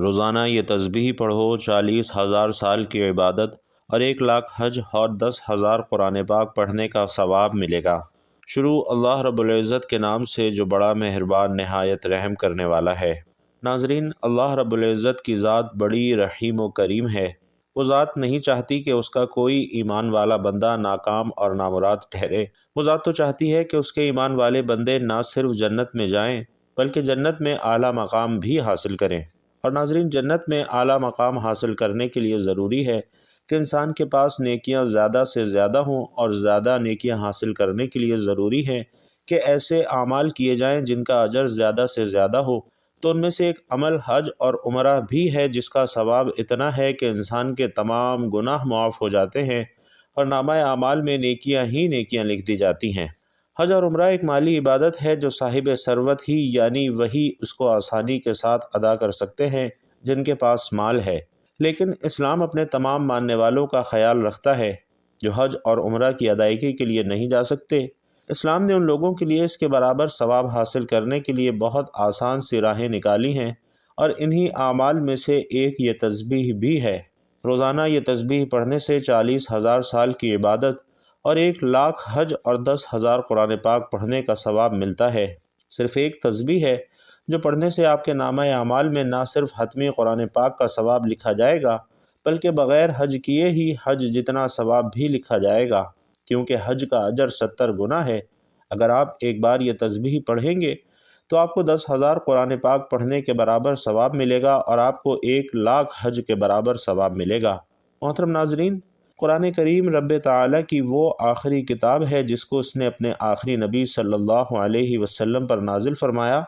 روزانہ یہ تسبیح پڑھو، 40,000 سال کی عبادت اور 1,00,000 حج اور 10,000 قرآن پاک پڑھنے کا ثواب ملے گا۔ شروع اللہ رب العزت کے نام سے جو بڑا مہربان نہایت رحم کرنے والا ہے۔ ناظرین، اللہ رب العزت کی ذات بڑی رحیم و کریم ہے۔ وہ ذات نہیں چاہتی کہ اس کا کوئی ایمان والا بندہ ناکام اور نامراد ٹھہرے۔ وہ ذات تو چاہتی ہے کہ اس کے ایمان والے بندے نہ صرف جنت میں جائیں بلکہ جنت میں اعلیٰ مقام بھی حاصل کریں۔ اور ناظرین، جنت میں اعلیٰ مقام حاصل کرنے کے لیے ضروری ہے کہ انسان کے پاس نیکیاں زیادہ سے زیادہ ہوں، اور زیادہ نیکیاں حاصل کرنے کے لیے ضروری ہے کہ ایسے اعمال کیے جائیں جن کا اجر زیادہ سے زیادہ ہو۔ تو ان میں سے ایک عمل حج اور عمرہ بھی ہے جس کا ثواب اتنا ہے کہ انسان کے تمام گناہ معاف ہو جاتے ہیں اور نامہ اعمال میں نیکیاں ہی نیکیاں لکھ دی جاتی ہیں۔ حج اور عمرہ ایک مالی عبادت ہے جو صاحب ثروت ہی یعنی وہی اس کو آسانی کے ساتھ ادا کر سکتے ہیں جن کے پاس مال ہے، لیکن اسلام اپنے تمام ماننے والوں کا خیال رکھتا ہے جو حج اور عمرہ کی ادائیگی کے لیے نہیں جا سکتے۔ اسلام نے ان لوگوں کے لیے اس کے برابر ثواب حاصل کرنے کے لیے بہت آسان سی راہیں نکالی ہیں، اور انہی اعمال میں سے ایک یہ تسبیح بھی ہے۔ روزانہ یہ تسبیح پڑھنے سے 40,000 سال کی عبادت اور 1,00,000 حج اور 10,000 قرآن پاک پڑھنے کا ثواب ملتا ہے۔ صرف ایک تسبیح ہے جو پڑھنے سے آپ کے نامہ اعمال میں نہ صرف ختمی قرآن پاک کا ثواب لکھا جائے گا بلکہ بغیر حج کیے ہی حج جتنا ثواب بھی لکھا جائے گا، کیونکہ حج کا اجر 70 گنا ہے۔ اگر آپ ایک بار یہ تسبیح پڑھیں گے تو آپ کو 10,000 قرآن پاک پڑھنے کے برابر ثواب ملے گا اور آپ کو 1,00,000 حج کے برابر ثواب ملے گا۔ محترم ناظرین، قرآن کریم رب تعالیٰ کی وہ آخری کتاب ہے جس کو اس نے اپنے آخری نبی صلی اللہ علیہ وسلم پر نازل فرمایا،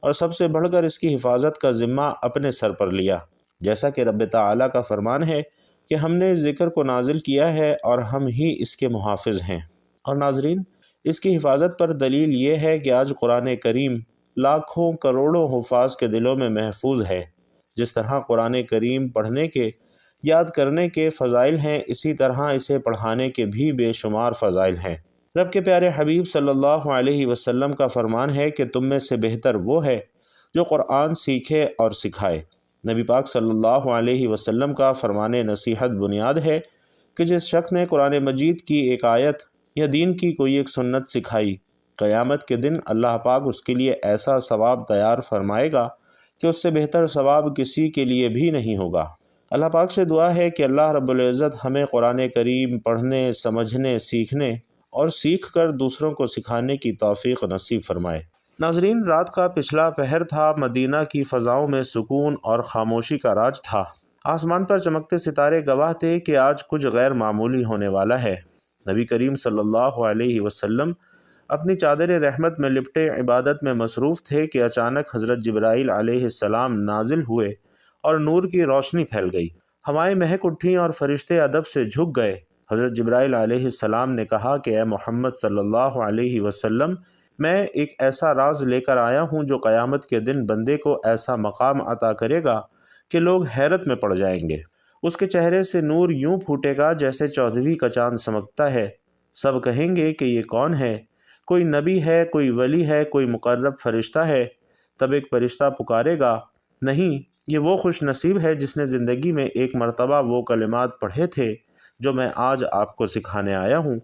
اور سب سے بڑھ کر اس کی حفاظت کا ذمہ اپنے سر پر لیا، جیسا کہ رب تعالیٰ کا فرمان ہے کہ ہم نے اس ذکر کو نازل کیا ہے اور ہم ہی اس کے محافظ ہیں۔ اور ناظرین، اس کی حفاظت پر دلیل یہ ہے کہ آج قرآن کریم لاکھوں کروڑوں حفاظ کے دلوں میں محفوظ ہے۔ جس طرح قرآن کریم پڑھنے کے، یاد کرنے کے فضائل ہیں، اسی طرح اسے پڑھانے کے بھی بے شمار فضائل ہیں۔ رب کے پیارے حبیب صلی اللہ علیہ وسلم کا فرمان ہے کہ تم میں سے بہتر وہ ہے جو قرآن سیکھے اور سکھائے۔ نبی پاک صلی اللہ علیہ وسلم کا فرمان نصیحت بنیاد ہے کہ جس شخص نے قرآن مجید کی ایک آیت یا دین کی کوئی ایک سنت سکھائی، قیامت کے دن اللہ پاک اس کے لیے ایسا ثواب تیار فرمائے گا کہ اس سے بہتر ثواب کسی کے لیے بھی نہیں ہوگا۔ اللہ پاک سے دعا ہے کہ اللہ رب العزت ہمیں قرآن کریم پڑھنے، سمجھنے، سیکھنے اور سیکھ کر دوسروں کو سکھانے کی توفیق نصیب فرمائے۔ ناظرین، رات کا پچھلا پہر تھا، مدینہ کی فضاؤں میں سکون اور خاموشی کا راج تھا۔ آسمان پر چمکتے ستارے گواہ تھے کہ آج کچھ غیر معمولی ہونے والا ہے۔ نبی کریم صلی اللہ علیہ وسلم اپنی چادر رحمت میں لپٹے عبادت میں مصروف تھے کہ اچانک حضرت جبرائیل علیہ السلام نازل ہوئے اور نور کی روشنی پھیل گئی۔ ہوائیں مہک اٹھیں اور فرشتے ادب سے جھک گئے۔ حضرت جبرائیل علیہ السلام نے کہا کہ اے محمد صلی اللہ علیہ وسلم، میں ایک ایسا راز لے کر آیا ہوں جو قیامت کے دن بندے کو ایسا مقام عطا کرے گا کہ لوگ حیرت میں پڑ جائیں گے۔ اس کے چہرے سے نور یوں پھوٹے گا جیسے 14ویں کا چاند چمکتا ہے۔ سب کہیں گے کہ یہ کون ہے؟ کوئی نبی ہے، کوئی ولی ہے، کوئی مقرب فرشتہ ہے۔ تب ایک فرشتہ پکارے گا، نہیں، یہ وہ خوش نصیب ہے جس نے زندگی میں ایک مرتبہ وہ کلمات پڑھے تھے جو میں آج آپ کو سکھانے آیا ہوں،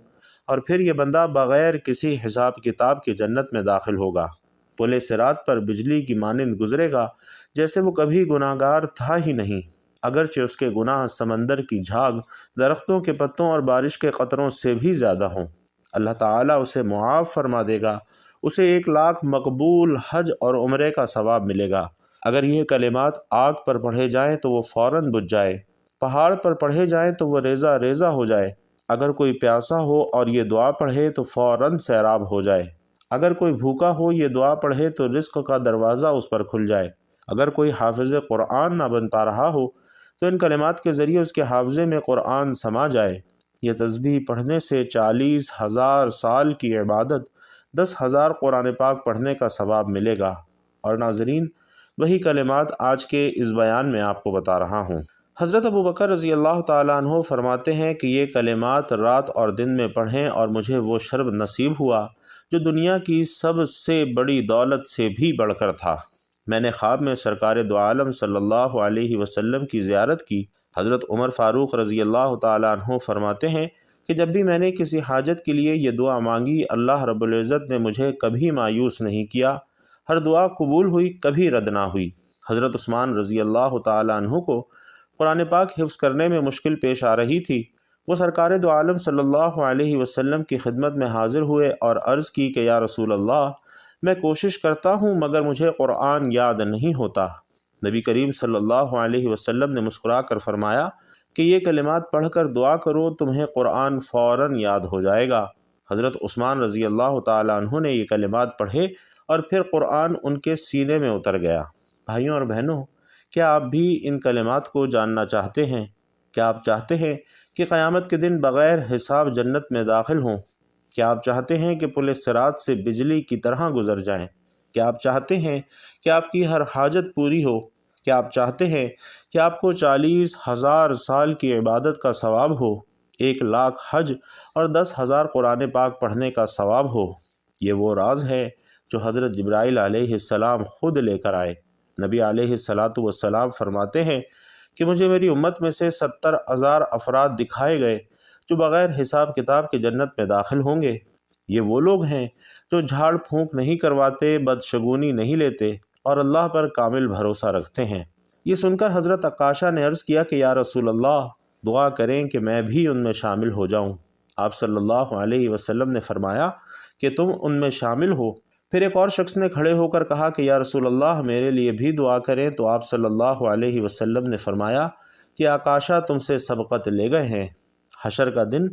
اور پھر یہ بندہ بغیر کسی حساب کتاب کی جنت میں داخل ہوگا۔ پل صراط پر بجلی کی مانند گزرے گا جیسے وہ کبھی گناہ گار تھا ہی نہیں، اگرچہ اس کے گناہ سمندر کی جھاگ، درختوں کے پتوں اور بارش کے قطروں سے بھی زیادہ ہوں۔ اللہ تعالیٰ اسے معاف فرما دے گا، اسے 1,00,000 مقبول حج اور عمرے کا ثواب ملے گا۔ اگر یہ کلمات آگ پر پڑھے جائیں تو وہ فوراً بجھ جائے، پہاڑ پر پڑھے جائیں تو وہ ریزہ ریزہ ہو جائے، اگر کوئی پیاسا ہو اور یہ دعا پڑھے تو فوراً سیراب ہو جائے، اگر کوئی بھوکا ہو یہ دعا پڑھے تو رزق کا دروازہ اس پر کھل جائے، اگر کوئی حافظ قرآن نہ بن پا رہا ہو تو ان کلمات کے ذریعے اس کے حافظے میں قرآن سما جائے۔ یہ تسبیح پڑھنے سے 40,000 سال کی عبادت، 10,000 قرآن پاک پڑھنے کا ثواب ملے گا۔ اور ناظرین، وہی کلمات آج کے اس بیان میں آپ کو بتا رہا ہوں۔ حضرت ابوبکر رضی اللہ تعالیٰ عنہ فرماتے ہیں کہ یہ کلمات رات اور دن میں پڑھیں اور مجھے وہ شرب نصیب ہوا جو دنیا کی سب سے بڑی دولت سے بھی بڑھ کر تھا۔ میں نے خواب میں سرکار دو عالم صلی اللہ علیہ وسلم کی زیارت کی۔ حضرت عمر فاروق رضی اللہ تعالیٰ عنہ فرماتے ہیں کہ جب بھی میں نے کسی حاجت کے لیے یہ دعا مانگی، اللہ رب العزت نے مجھے کبھی مایوس نہیں کیا، ہر دعا قبول ہوئی، کبھی رد نہ ہوئی۔ حضرت عثمان رضی اللہ تعالیٰ عنہ کو قرآن پاک حفظ کرنے میں مشکل پیش آ رہی تھی۔ وہ سرکار دو عالم صلی اللہ علیہ وسلم کی خدمت میں حاضر ہوئے اور عرض کی کہ یا رسول اللہ، میں کوشش کرتا ہوں مگر مجھے قرآن یاد نہیں ہوتا۔ نبی کریم صلی اللہ علیہ وسلم نے مسکرا کر فرمایا کہ یہ کلمات پڑھ کر دعا کرو، تمہیں قرآن فوراً یاد ہو جائے گا۔ حضرت عثمان رضی اللہ تعالیٰ عنہ نے یہ کلمات پڑھے اور پھر قرآن ان کے سینے میں اتر گیا۔ بھائیوں اور بہنوں، کیا آپ بھی ان کلمات کو جاننا چاہتے ہیں؟ کیا آپ چاہتے ہیں کہ قیامت کے دن بغیر حساب جنت میں داخل ہوں؟ کیا آپ چاہتے ہیں کہ پل صراط سے بجلی کی طرح گزر جائیں؟ کیا آپ چاہتے ہیں کہ آپ کی ہر حاجت پوری ہو؟ کیا آپ چاہتے ہیں کہ آپ کو 40,000 سال کی عبادت کا ثواب ہو، 1,00,000 حج اور 10,000 قرآن پاک پڑھنے کا ثواب ہو؟ یہ وہ راز ہے جو حضرت جبرائیل علیہ السلام خود لے کر آئے۔ نبی علیہ السلام فرماتے ہیں کہ مجھے میری امت میں سے 70,000 افراد دکھائے گئے جو بغیر حساب کتاب کے جنت میں داخل ہوں گے۔ یہ وہ لوگ ہیں جو جھاڑ پھونک نہیں کرواتے، بدشگونی نہیں لیتے اور اللہ پر کامل بھروسہ رکھتے ہیں۔ یہ سن کر حضرت عکاشہ نے عرض کیا کہ یا رسول اللہ، دعا کریں کہ میں بھی ان میں شامل ہو جاؤں۔ آپ صلی اللہ علیہ وسلم نے فرمایا کہ تم ان میں شامل ہو۔ پھر ایک اور شخص نے کھڑے ہو کر کہا کہ یا رسول اللہ، میرے لیے بھی دعا کریں، تو آپ صلی اللہ علیہ وسلم نے فرمایا کہ عکاشہ تم سے سبقت لے گئے ہیں۔ حشر کا دن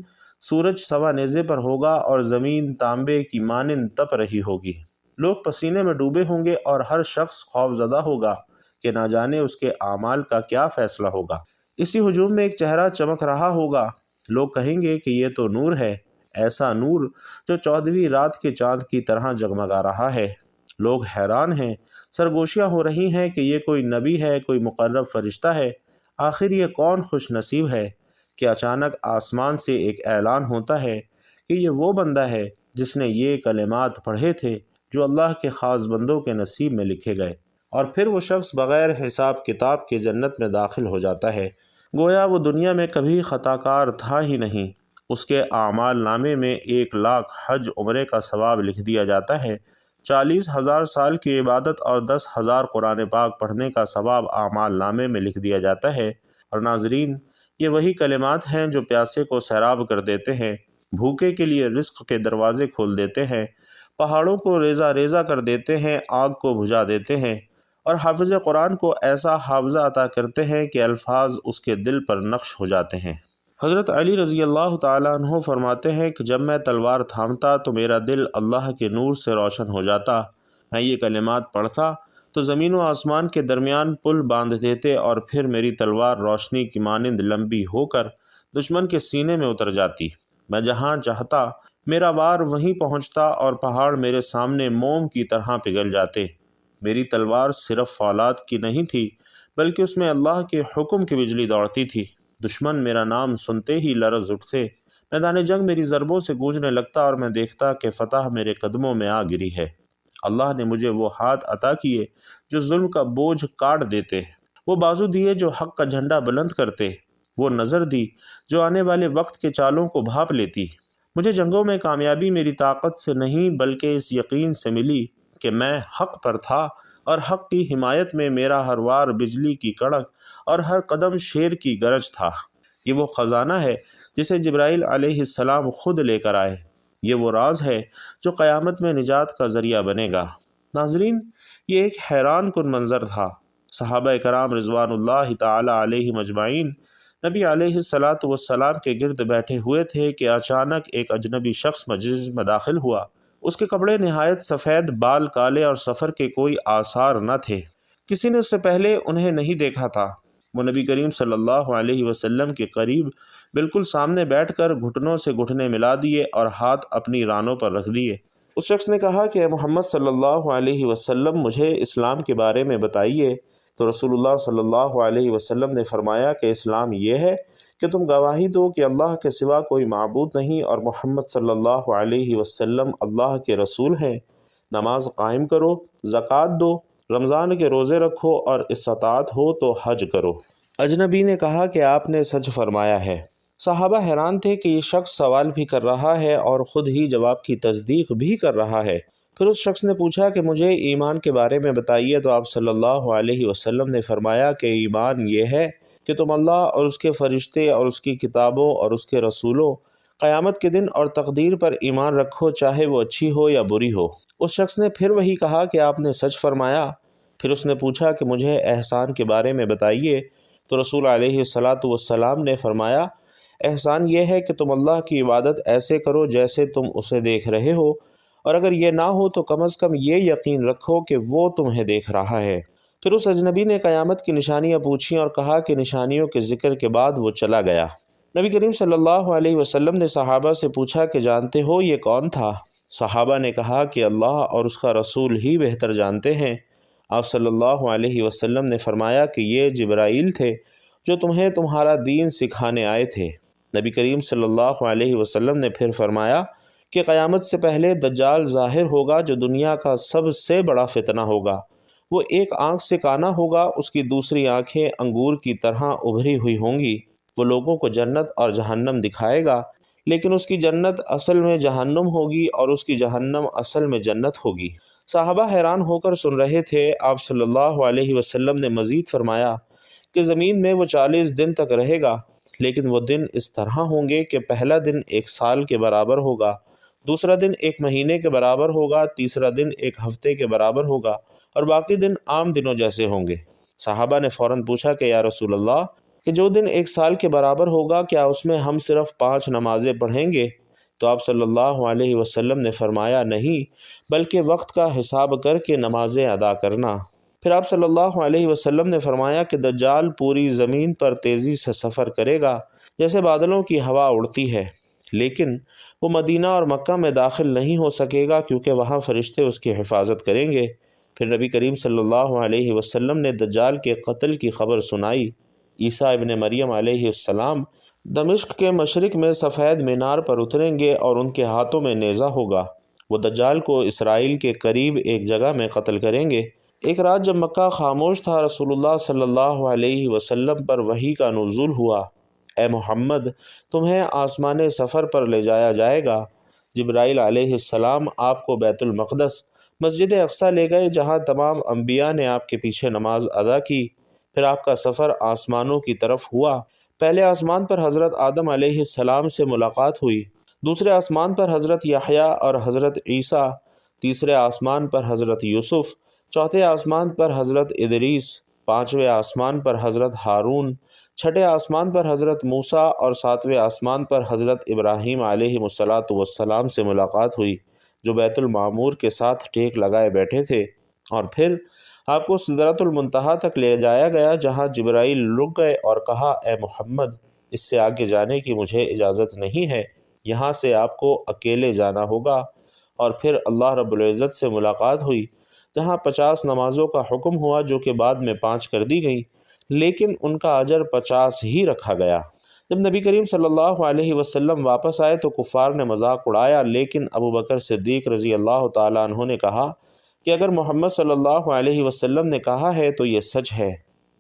سورج سوا نیزے پر ہوگا اور زمین تانبے کی مانند تپ رہی ہوگی۔ لوگ پسینے میں ڈوبے ہوں گے اور ہر شخص خوف زدہ ہوگا کہ نہ جانے اس کے اعمال کا کیا فیصلہ ہوگا۔ اسی ہجوم میں ایک چہرہ چمک رہا ہوگا، لوگ کہیں گے کہ یہ تو نور ہے، ایسا نور جو 14ویں رات کے چاند کی طرح جگمگا رہا ہے۔ لوگ حیران ہیں، سرگوشیاں ہو رہی ہیں کہ یہ کوئی نبی ہے، کوئی مقرب فرشتہ ہے، آخر یہ کون خوش نصیب ہے کہ اچانک آسمان سے ایک اعلان ہوتا ہے کہ یہ وہ بندہ ہے جس نے یہ کلمات پڑھے تھے جو اللہ کے خاص بندوں کے نصیب میں لکھے گئے، اور پھر وہ شخص بغیر حساب کتاب کے جنت میں داخل ہو جاتا ہے، گویا وہ دنیا میں کبھی خطا کار تھا ہی نہیں۔ اس کے اعمال نامے میں 1,00,000 حج عمرے کا ثواب لکھ دیا جاتا ہے، 40,000 سال کی عبادت اور 10,000 قرآن پاک پڑھنے کا ثواب اعمال نامے میں لکھ دیا جاتا ہے۔ اور ناظرین، یہ وہی کلمات ہیں جو پیاسے کو سیراب کر دیتے ہیں، بھوکے کے لیے رزق کے دروازے کھول دیتے ہیں، پہاڑوں کو ریزہ ریزہ کر دیتے ہیں، آگ کو بجھا دیتے ہیں، اور حافظ قرآن کو ایسا حافظہ عطا کرتے ہیں کہ الفاظ اس کے دل پر نقش ہو جاتے ہیں۔ حضرت علی رضی اللہ تعالیٰ عنہ فرماتے ہیں کہ جب میں تلوار تھامتا تو میرا دل اللہ کے نور سے روشن ہو جاتا۔ میں یہ کلمات پڑھتا تو زمین و آسمان کے درمیان پل باندھ دیتے اور پھر میری تلوار روشنی کی مانند لمبی ہو کر دشمن کے سینے میں اتر جاتی۔ میں جہاں چاہتا میرا وار وہیں پہنچتا اور پہاڑ میرے سامنے موم کی طرح پگھل جاتے۔ میری تلوار صرف فولاد کی نہیں تھی بلکہ اس میں اللہ کے حکم کی بجلی دوڑتی تھی۔ دشمن میرا نام سنتے ہی لرز اٹھتے، میدان جنگ میری ضربوں سے گونجنے لگتا اور میں دیکھتا کہ فتح میرے قدموں میں آ گری ہے۔ اللہ نے مجھے وہ ہاتھ عطا کیے جو ظلم کا بوجھ کاٹ دیتے، وہ بازو دیے جو حق کا جھنڈا بلند کرتے، وہ نظر دی جو آنے والے وقت کے چالوں کو بھاپ لیتی۔ مجھے جنگوں میں کامیابی میری طاقت سے نہیں بلکہ اس یقین سے ملی کہ میں حق پر تھا اور حق کی حمایت میں میرا ہر وار بجلی کی کڑک اور ہر قدم شیر کی گرج تھا۔ یہ وہ خزانہ ہے جسے جبرائیل علیہ السلام خود لے کر آئے، یہ وہ راز ہے جو قیامت میں نجات کا ذریعہ بنے گا۔ ناظرین، یہ ایک حیران کن منظر تھا۔ صحابہ کرام رضوان اللہ تعالی علیہم اجمعین نبی علیہ السلام کے گرد بیٹھے ہوئے تھے کہ اچانک ایک اجنبی شخص مجلس میں داخل ہوا۔ اس کے کپڑے نہایت سفید، بال کالے اور سفر کے کوئی آثار نہ تھے۔ کسی نے اس سے پہلے انہیں نہیں دیکھا تھا۔ وہ نبی کریم صلی اللہ علیہ وسلم کے قریب بالکل سامنے بیٹھ کر گھٹنوں سے گھٹنے ملا دیے اور ہاتھ اپنی رانوں پر رکھ دیے۔ اس شخص نے کہا کہ اے محمد صلی اللہ علیہ وسلم، مجھے اسلام کے بارے میں بتائیے۔ تو رسول اللہ صلی اللہ علیہ وسلم نے فرمایا کہ اسلام یہ ہے کہ تم گواہی دو کہ اللہ کے سوا کوئی معبود نہیں اور محمد صلی اللہ علیہ وسلم اللہ کے رسول ہیں، نماز قائم کرو، زکوٰۃ دو رمضان کے روزے رکھو اور استطاعت ہو تو حج کرو۔ اجنبی نے کہا کہ آپ نے سچ فرمایا ہے۔ صحابہ حیران تھے کہ یہ شخص سوال بھی کر رہا ہے اور خود ہی جواب کی تصدیق بھی کر رہا ہے۔ پھر اس شخص نے پوچھا کہ مجھے ایمان کے بارے میں بتائیے، تو آپ صلی اللہ علیہ وسلم نے فرمایا کہ ایمان یہ ہے کہ تم اللہ اور اس کے فرشتے اور اس کی کتابوں اور اس کے رسولوں، قیامت کے دن اور تقدیر پر ایمان رکھو، چاہے وہ اچھی ہو یا بری ہو۔ اس شخص نے پھر وہی کہا کہ آپ نے سچ فرمایا۔ پھر اس نے پوچھا کہ مجھے احسان کے بارے میں بتائیے، تو رسول علیہ السلام نے فرمایا، احسان یہ ہے کہ تم اللہ کی عبادت ایسے کرو جیسے تم اسے دیکھ رہے ہو، اور اگر یہ نہ ہو تو کم از کم یہ یقین رکھو کہ وہ تمہیں دیکھ رہا ہے۔ پھر اس اجنبی نے قیامت کی نشانیاں پوچھیں اور کہا کہ نشانیوں کے ذکر کے بعد وہ چلا گیا۔ نبی کریم صلی اللہ علیہ وسلم نے صحابہ سے پوچھا کہ جانتے ہو یہ کون تھا؟ صحابہ نے کہا کہ اللہ اور اس کا رسول ہی بہتر جانتے ہیں۔ آپ صلی اللہ علیہ وسلم نے فرمایا کہ یہ جبرائیل تھے جو تمہیں تمہارا دین سکھانے آئے تھے۔ نبی کریم صلی اللہ علیہ وسلم نے پھر فرمایا کہ قیامت سے پہلے دجال ظاہر ہوگا جو دنیا کا سب سے بڑا فتنہ ہوگا۔ وہ ایک آنکھ سے کانا ہوگا، اس کی دوسری آنکھیں انگور کی طرح ابھری ہوئی ہوں گی۔ وہ لوگوں کو جنت اور جہنم دکھائے گا، لیکن اس کی جنت اصل میں جہنم ہوگی اور اس کی جہنم اصل میں جنت ہوگی۔ صحابہ حیران ہو کر سن رہے تھے۔ آپ صلی اللہ علیہ وسلم نے مزید فرمایا کہ زمین میں وہ 40 دن تک رہے گا، لیکن وہ دن اس طرح ہوں گے کہ پہلا دن 1 سال کے برابر ہوگا، دوسرا دن 1 مہینے کے برابر ہوگا، تیسرا دن 1 ہفتے کے برابر ہوگا، اور باقی دن عام دنوں جیسے ہوں گے۔ صحابہ نے فوراً پوچھا کہ یا رسول اللہ، کہ جو دن 1 سال کے برابر ہوگا کیا اس میں ہم صرف 5 نمازیں پڑھیں گے؟ تو آپ صلی اللہ علیہ وسلم نے فرمایا نہیں، بلکہ وقت کا حساب کر کے نمازیں ادا کرنا۔ پھر آپ صلی اللہ علیہ وسلم نے فرمایا کہ دجال پوری زمین پر تیزی سے سفر کرے گا جیسے بادلوں کی ہوا اڑتی ہے، لیکن وہ مدینہ اور مکہ میں داخل نہیں ہو سکے گا کیونکہ وہاں فرشتے اس کی حفاظت کریں گے۔ پھر نبی کریم صلی اللہ علیہ وسلم نے دجال کے قتل کی خبر سنائی۔ عیسیٰ ابن مریم علیہ السلام دمشق کے مشرق میں سفید مینار پر اتریں گے اور ان کے ہاتھوں میں نیزہ ہوگا۔ وہ دجال کو اسرائیل کے قریب ایک جگہ میں قتل کریں گے۔ ایک رات جب مکہ خاموش تھا، رسول اللہ صلی اللہ علیہ وسلم پر وحی کا نزول ہوا، اے محمد، تمہیں آسمان سفر پر لے جایا جائے گا۔ جبرائیل علیہ السلام آپ کو بیت المقدس، مسجد اقصیٰ لے گئے جہاں تمام انبیاء نے آپ کے پیچھے نماز ادا کی۔ پھر آپ کا سفر آسمانوں کی طرف ہوا۔ پہلے آسمان پر حضرت آدم علیہ السلام سے ملاقات ہوئی، دوسرے آسمان پر حضرت یحییٰ اور حضرت عیسیٰ، تیسرے آسمان پر حضرت یوسف، چوتھے آسمان پر حضرت ادریس، پانچویں آسمان پر حضرت ہارون، چھٹے آسمان پر حضرت موسیٰ اور ساتویں آسمان پر حضرت ابراہیم علیہ السلام سے ملاقات ہوئی جو بیت المعمور کے ساتھ ٹیک لگائے بیٹھے تھے۔ اور پھر آپ کو سدرۃ المنتہا تک لے جایا گیا جہاں جبرائیل رک گئے اور کہا، اے محمد، اس سے آگے جانے کی مجھے اجازت نہیں ہے، یہاں سے آپ کو اکیلے جانا ہوگا۔ اور پھر اللہ رب العزت سے ملاقات ہوئی جہاں 50 نمازوں کا حکم ہوا جو کہ بعد میں 5 کر دی گئیں، لیکن ان کا اجر 50 ہی رکھا گیا۔ جب نبی کریم صلی اللہ علیہ وسلم واپس آئے تو کفار نے مذاق اڑایا، لیکن ابوبکر صدیق رضی اللہ تعالیٰ عنہ نے کہا کہ اگر محمد صلی اللہ علیہ وسلم نے کہا ہے تو یہ سچ ہے۔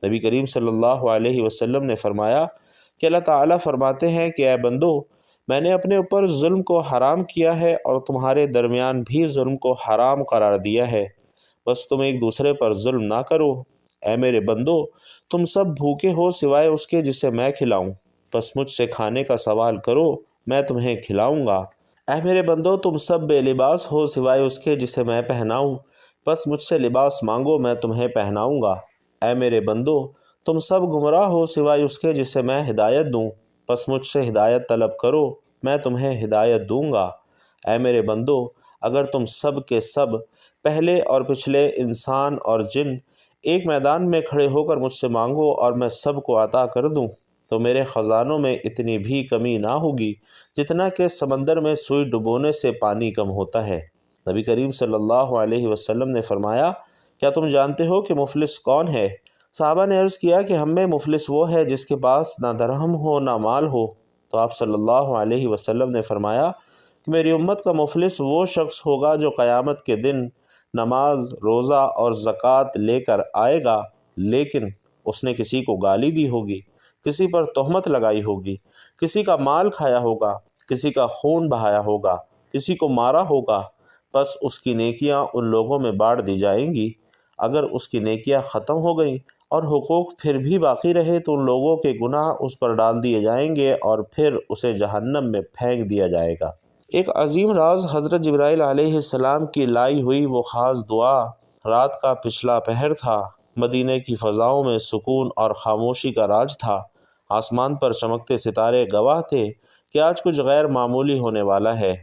نبی کریم صلی اللہ علیہ وسلم نے فرمایا کہ اللہ تعالیٰ فرماتے ہیں کہ اے بندو، میں نے اپنے اوپر ظلم کو حرام کیا ہے اور تمہارے درمیان بھی ظلم کو حرام قرار دیا ہے، بس تم ایک دوسرے پر ظلم نہ کرو۔ اے میرے بندو، تم سب بھوکے ہو سوائے اس کے جسے میں کھلاؤں، بس مجھ سے کھانے کا سوال کرو، میں تمہیں کھلاؤں گا۔ اے میرے بندو، تم سب بے لباس ہو سوائے اس کے جسے میں پہناؤں، بس مجھ سے لباس مانگو، میں تمہیں پہناؤں گا۔ اے میرے بندو، تم سب گمراہ ہو سوائے اس کے جسے میں ہدایت دوں، بس مجھ سے ہدایت طلب کرو، میں تمہیں ہدایت دوں گا۔ اے میرے بندو، اگر تم سب کے سب، پہلے اور پچھلے، انسان اور جن، ایک میدان میں کھڑے ہو کر مجھ سے مانگو اور میں سب کو عطا کر دوں تو میرے خزانوں میں اتنی بھی کمی نہ ہوگی جتنا کہ سمندر میں سوئی ڈبونے سے پانی کم ہوتا ہے۔ نبی کریم صلی اللہ علیہ وسلم نے فرمایا، کیا تم جانتے ہو کہ مفلس کون ہے؟ صحابہ نے عرض کیا کہ ہم میں مفلس وہ ہے جس کے پاس نہ درہم ہو نہ مال ہو۔ تو آپ صلی اللہ علیہ وسلم نے فرمایا کہ میری امت کا مفلس وہ شخص ہوگا جو قیامت کے دن نماز، روزہ اور زکوٰۃ لے کر آئے گا، لیکن اس نے کسی کو گالی دی ہوگی، کسی پر تہمت لگائی ہوگی، کسی کا مال کھایا ہوگا، کسی کا خون بہایا ہوگا، کسی کو مارا ہوگا، پس اس کی نیکیاں ان لوگوں میں بانٹ دی جائیں گی۔ اگر اس کی نیکیاں ختم ہو گئیں اور حقوق پھر بھی باقی رہے تو ان لوگوں کے گناہ اس پر ڈال دیے جائیں گے اور پھر اسے جہنم میں پھینک دیا جائے گا۔ ایک عظیم راز حضرت جبرائیل علیہ السلام کی لائی ہوئی وہ خاص دعا رات کا پچھلا پہر تھا۔ مدینہ کی فضاؤں میں سکون اور خاموشی کا راج تھا۔ آسمان پر چمکتے ستارے گواہ تھے کہ آج کچھ غیر معمولی ہونے والا ہے۔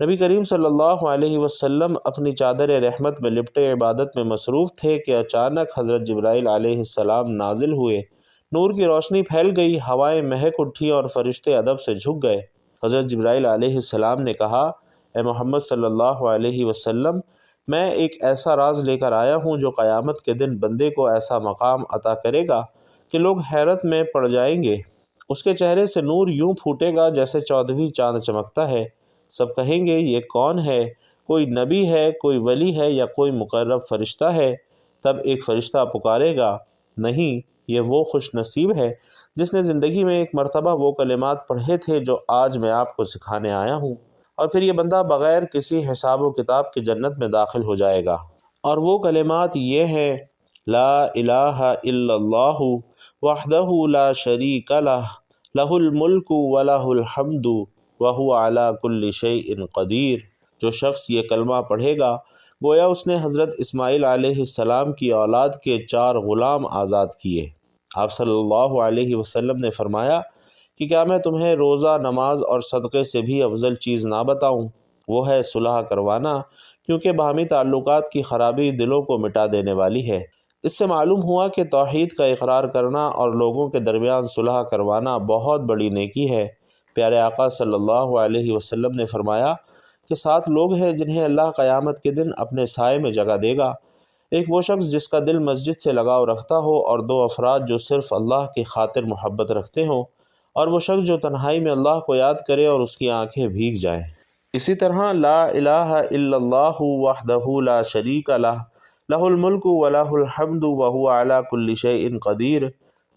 نبی کریم صلی اللہ علیہ وسلم اپنی چادر رحمت میں لپٹے عبادت میں مصروف تھے کہ اچانک حضرت جبرائیل علیہ السلام نازل ہوئے۔ نور کی روشنی پھیل گئی، ہوائیں مہک اٹھی اور فرشتے ادب سے جھک گئے۔ حضرت جبرائیل علیہ السلام نے کہا، اے محمد صلی اللہ علیہ وسلم، میں ایک ایسا راز لے کر آیا ہوں جو قیامت کے دن بندے کو ایسا مقام عطا کرے گا کہ لوگ حیرت میں پڑ جائیں گے۔ اس کے چہرے سے نور یوں پھوٹے گا جیسے 14ویں چاند چمکتا ہے۔ سب کہیں گے، یہ کون ہے؟ کوئی نبی ہے، کوئی ولی ہے یا کوئی مقرب فرشتہ ہے؟ تب ایک فرشتہ پکارے گا، نہیں، یہ وہ خوش نصیب ہے جس نے زندگی میں ایک مرتبہ وہ کلمات پڑھے تھے جو آج میں آپ کو سکھانے آیا ہوں، اور پھر یہ بندہ بغیر کسی حساب و کتاب کے جنت میں داخل ہو جائے گا۔ اور وہ کلمات یہ ہیں، لا الہ الا اللہ وحدہ لا شریک لہ، لہ الملک ولہ الحمد وہو علی کل شیء قدیر۔ جو شخص یہ کلمہ پڑھے گا گویا اس نے حضرت اسماعیل علیہ السلام کی اولاد کے 4 غلام آزاد کیے۔ آپ صلی اللہ علیہ وسلم نے فرمایا کہ کیا میں تمہیں روزہ، نماز اور صدقے سے بھی افضل چیز نہ بتاؤں؟ وہ ہے صلح کروانا، کیونکہ باہمی تعلقات کی خرابی دلوں کو مٹا دینے والی ہے۔ اس سے معلوم ہوا کہ توحید کا اقرار کرنا اور لوگوں کے درمیان صلح کروانا بہت بڑی نیکی ہے۔ پیارے آقا صلی اللہ علیہ وسلم نے فرمایا کہ 7 لوگ ہیں جنہیں اللہ قیامت کے دن اپنے سائے میں جگہ دے گا۔ ایک وہ شخص جس کا دل مسجد سے لگاؤ رکھتا ہو، اور 2 افراد جو صرف اللہ کی خاطر محبت رکھتے ہوں، اور وہ شخص جو تنہائی میں اللہ کو یاد کرے اور اس کی آنکھیں بھیگ جائیں۔ اسی طرح لا الہ الا اللہ وحدہ لا شریک لہ، لہ الملک ولہ الحمد وہو علی کل شیء قدیر،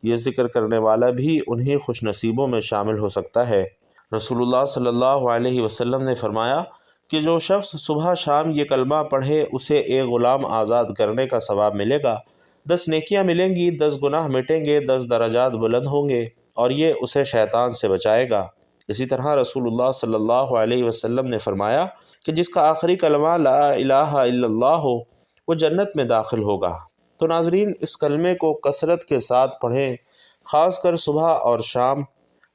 یہ ذکر کرنے والا بھی انہی خوش نصیبوں میں شامل ہو سکتا ہے۔ رسول اللہ صلی اللہ علیہ وسلم نے فرمایا کہ جو شخص صبح شام یہ کلمہ پڑھے اسے 1 غلام آزاد کرنے کا ثواب ملے گا، 10 نیکیاں ملیں گی، 10 گناہ مٹیں گے، 10 درجات بلند ہوں گے، اور یہ اسے شیطان سے بچائے گا۔ اسی طرح رسول اللہ صلی اللہ علیہ وسلم نے فرمایا کہ جس کا آخری کلمہ لا الہ الا اللہ ہو وہ جنت میں داخل ہوگا۔ تو ناظرین، اس کلمے کو کثرت کے ساتھ پڑھیں، خاص کر صبح اور شام۔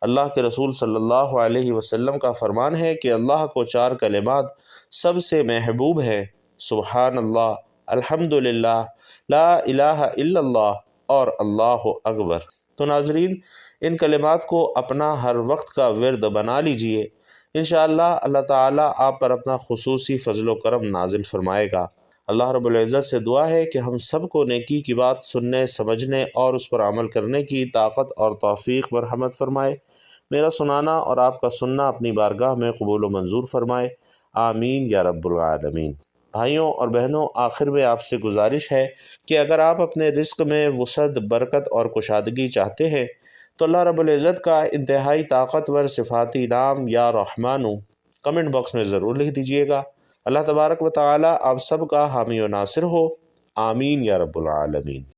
اللہ کے رسول صلی اللہ علیہ وسلم کا فرمان ہے کہ اللہ کو 4 کلمات سب سے محبوب ہیں، سبحان اللہ، الحمدللہ، لا الہ الا اللہ اور اللہ اکبر۔ تو ناظرین، ان کلمات کو اپنا ہر وقت کا ورد بنا لیجئے، انشاءاللہ اللہ تعالیٰ آپ پر اپنا خصوصی فضل و کرم نازل فرمائے گا۔ اللہ رب العزت سے دعا ہے کہ ہم سب کو نیکی کی بات سننے، سمجھنے اور اس پر عمل کرنے کی طاقت اور توفیق مرحمت فرمائے۔ میرا سنانا اور آپ کا سننا اپنی بارگاہ میں قبول و منظور فرمائے، آمین یا رب العالمین۔ بھائیوں اور بہنوں، آخر میں آپ سے گزارش ہے کہ اگر آپ اپنے رزق میں وسعت، برکت اور کشادگی چاہتے ہیں تو اللہ رب العزت کا انتہائی طاقتور صفاتی نام یا رحمانو کمنٹ باکس میں ضرور لکھ دیجئے گا۔ اللہ تبارک و تعالی آپ سب کا حامی و ناصر ہو، آمین یا رب العالمین۔